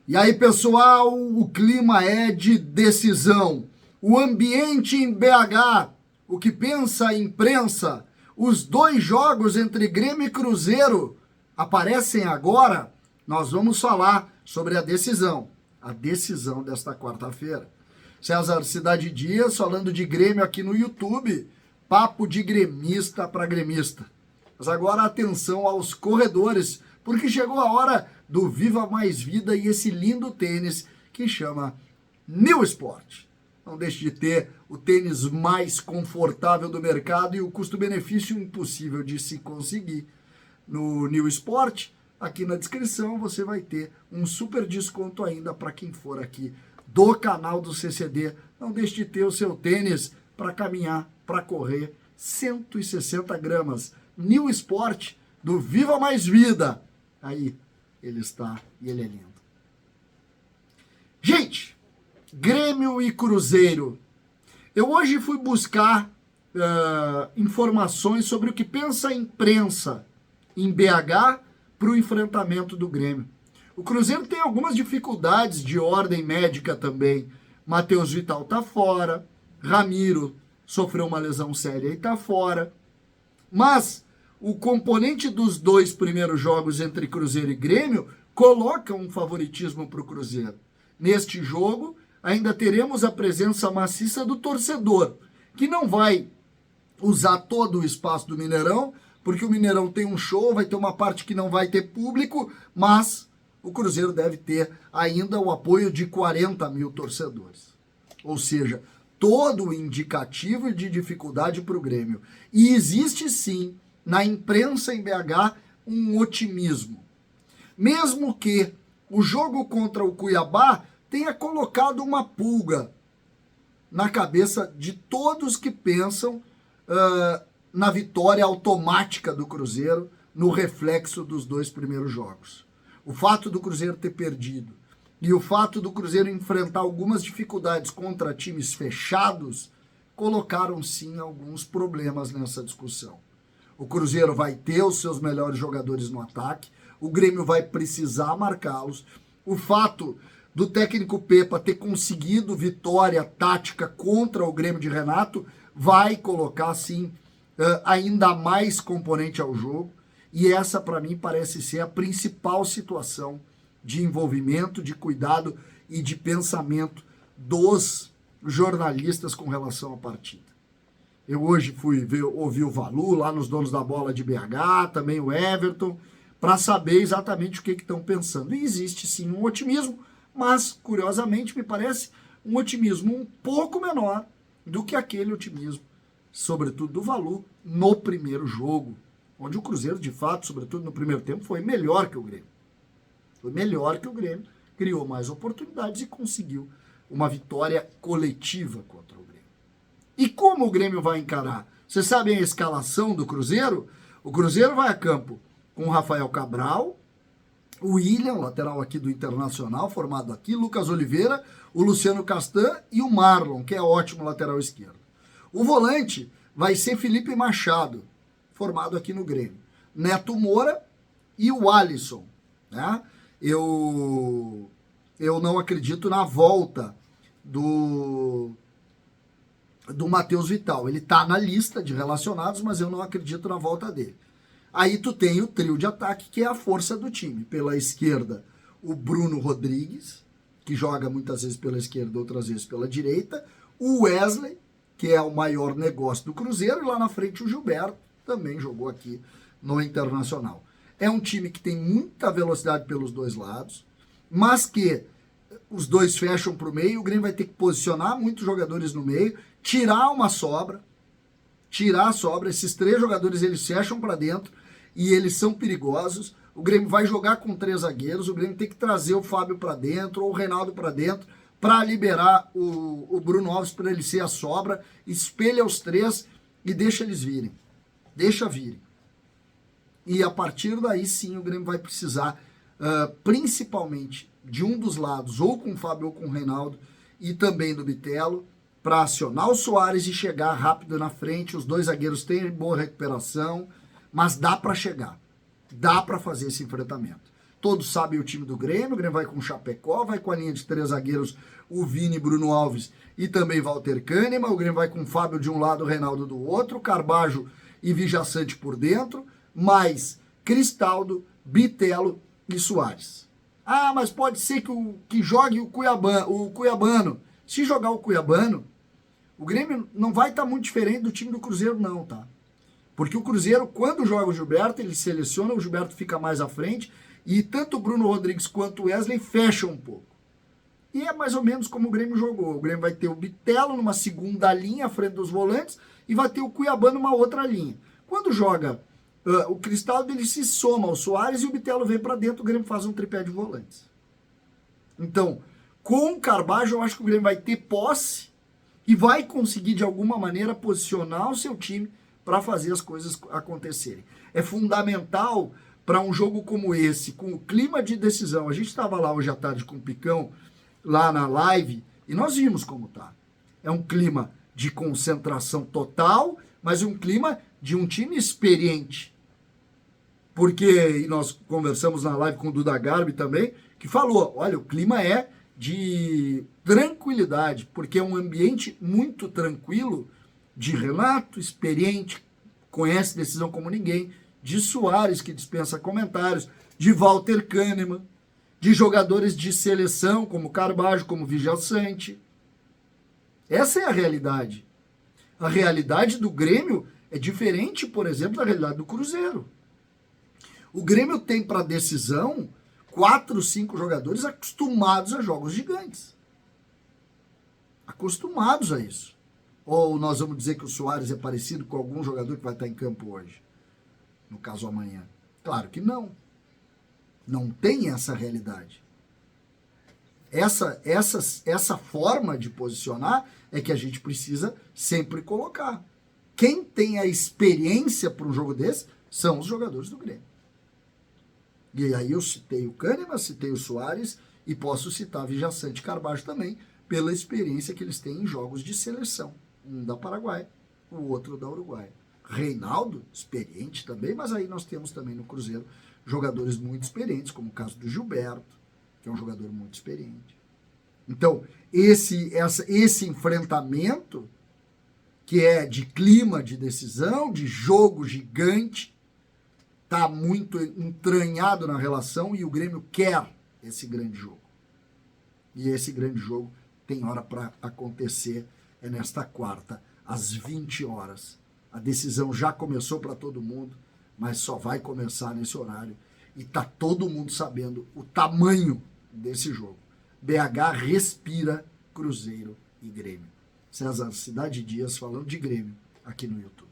E aí, pessoal, o clima é de decisão. O ambiente em BH, o que pensa a imprensa, os dois jogos entre Grêmio e Cruzeiro aparecem agora. Nós vamos falar sobre a decisão desta quarta-feira. César Cidade Dias falando de Grêmio aqui no YouTube, papo de gremista para gremista. Mas agora atenção aos corredores, porque chegou a hora do Viva Mais Vida e esse lindo tênis que chama New Sport. Não deixe de ter o tênis mais confortável do mercado e o custo-benefício impossível de se conseguir. No New Sport, aqui na descrição, você vai ter um super desconto ainda para quem for aqui do canal do CCD. Não deixe de ter o seu tênis para caminhar, para correr, 160 gramas. New Sport do Viva Mais Vida. Aí ele está e ele é lindo. Gente, Grêmio e Cruzeiro. Eu hoje fui buscar informações sobre o que pensa a imprensa em BH para o enfrentamento do Grêmio. O Cruzeiro tem algumas dificuldades de ordem médica também. Matheus Vital está fora, Ramiro sofreu uma lesão séria e está fora. Mas o componente dos dois primeiros jogos entre Cruzeiro e Grêmio coloca um favoritismo para o Cruzeiro. Neste jogo, ainda teremos a presença maciça do torcedor, que não vai usar todo o espaço do Mineirão, porque o Mineirão tem um show, vai ter uma parte que não vai ter público, mas o Cruzeiro deve ter ainda o apoio de 40 mil torcedores. Ou seja, todo o indicativo de dificuldade para o Grêmio. E existe sim, na imprensa em BH, um otimismo. Mesmo que o jogo contra o Cuiabá tenha colocado uma pulga na cabeça de todos que pensam na vitória automática do Cruzeiro no reflexo dos dois primeiros jogos. O fato do Cruzeiro ter perdido e o fato do Cruzeiro enfrentar algumas dificuldades contra times fechados colocaram sim alguns problemas nessa discussão. O Cruzeiro vai ter os seus melhores jogadores no ataque, o Grêmio vai precisar marcá-los. O fato do técnico Pepa ter conseguido vitória tática contra o Grêmio de Renato vai colocar, sim, ainda mais componente ao jogo. E essa, para mim, parece ser a principal situação de envolvimento, de cuidado e de pensamento dos jornalistas com relação à partida. Eu hoje fui ouvir o Valu lá nos Donos da Bola de BH, também o Everton, para saber exatamente o que estão pensando. E existe sim um otimismo, mas, curiosamente, me parece um otimismo um pouco menor do que aquele otimismo, sobretudo do Valu, no primeiro jogo, onde o Cruzeiro, de fato, sobretudo no primeiro tempo, foi melhor que o Grêmio. Foi melhor que o Grêmio, criou mais oportunidades e conseguiu uma vitória coletiva contra o Grêmio. E como o Grêmio vai encarar? Vocês sabem a escalação do Cruzeiro? O Cruzeiro vai a campo com o Rafael Cabral, o William, lateral aqui do Internacional, formado aqui, Lucas Oliveira, o Luciano Castan e o Marlon, que é ótimo lateral esquerdo. O volante vai ser Felipe Machado, formado aqui no Grêmio. Neto Moura e o Alisson. Né? Eu não acredito na volta do Matheus Vital. Ele está na lista de relacionados, mas eu não acredito na volta dele. Aí tu tem o trio de ataque, que é a força do time. Pela esquerda, o Bruno Rodrigues, que joga muitas vezes pela esquerda, outras vezes pela direita. O Wesley, que é o maior negócio do Cruzeiro. E lá na frente o Gilberto, também jogou aqui no Internacional. É um time que tem muita velocidade pelos dois lados, mas que os dois fecham para o meio. O Grêmio vai ter que posicionar muitos jogadores no meio, tirar a sobra. Esses três jogadores, eles fecham para dentro e eles são perigosos. O Grêmio vai jogar com 3 zagueiros, o Grêmio tem que trazer o Fábio para dentro ou o Reinaldo para dentro para liberar o Bruno Alves para ele ser a sobra, espelha os 3 e deixa eles virem. Deixa virem. E a partir daí sim o Grêmio vai precisar principalmente de um dos lados, ou com o Fábio ou com o Reinaldo, e também do Bitelo, para acionar o Soares e chegar rápido na frente. Os dois zagueiros têm boa recuperação, mas dá para chegar. Dá para fazer esse enfrentamento. todos sabem o time do Grêmio. O Grêmio vai com o Chapecó, vai com a linha de 3 zagueiros, o Vini, Bruno Alves e também Walter Kahneman. O Grêmio vai com o Fábio de um lado, o Reinaldo do outro, Carbajo e Vijaçante por dentro, mais Cristaldo, Bitelo e Soares. Ah, mas pode ser que jogue o Cuiabano. Se jogar o Cuiabano, o Grêmio não vai estar muito diferente do time do Cruzeiro não, tá? Porque o Cruzeiro, quando joga o Gilberto, ele seleciona, o Gilberto fica mais à frente, e tanto o Bruno Rodrigues quanto o Wesley fecham um pouco. E é mais ou menos como o Grêmio jogou. O Grêmio vai ter o Bitelo numa segunda linha à frente dos volantes e vai ter o Cuiabá numa outra linha. Quando joga o Cristaldo, ele se soma ao Soares e o Bitelo vem para dentro, o Grêmio faz um tripé de volantes. Então, com o Carbajo, eu acho que o Grêmio vai ter posse e vai conseguir, de alguma maneira, posicionar o seu time para fazer as coisas acontecerem. É fundamental para um jogo como esse, com o clima de decisão. A gente estava lá hoje à tarde com o Picão, lá na live, e nós vimos como tá. É um clima de concentração total, mas um clima de um time experiente. Porque, e nós conversamos na live com o Duda Garbi também, que falou, olha, o clima é de tranquilidade, porque é um ambiente muito tranquilo, de Renato, experiente, conhece decisão como ninguém, de Soares, que dispensa comentários, de Walter Kahneman, de jogadores de seleção, como Carbajo, como Vijaçante. Essa é a realidade. A realidade do Grêmio é diferente, por exemplo, da realidade do Cruzeiro. O Grêmio tem para decisão 4, 5 jogadores acostumados a jogos gigantes. Acostumados a isso. Ou nós vamos dizer que o Soares é parecido com algum jogador que vai estar em campo hoje? No caso, amanhã. Claro que não. Não tem essa realidade. Essa forma de posicionar é que a gente precisa sempre colocar. Quem tem a experiência para um jogo desse são os jogadores do Grêmio. E aí eu citei o Kahneman, citei o Soares e posso citar Vijaçante e Carbajo também, pela experiência que eles têm em jogos de seleção. Um da Paraguai, o outro da Uruguai. Reinaldo, experiente também, mas aí nós temos também no Cruzeiro jogadores muito experientes, como o caso do Gilberto, que é um jogador muito experiente. Então, esse enfrentamento, que é de clima de decisão, de jogo gigante, está muito entranhado na relação e o Grêmio quer esse grande jogo. E esse grande jogo tem hora para acontecer, é nesta quarta, às 20 horas. A decisão já começou para todo mundo, mas só vai começar nesse horário. E está todo mundo sabendo o tamanho desse jogo. BH respira Cruzeiro e Grêmio. César Cidade Dias falando de Grêmio aqui no YouTube.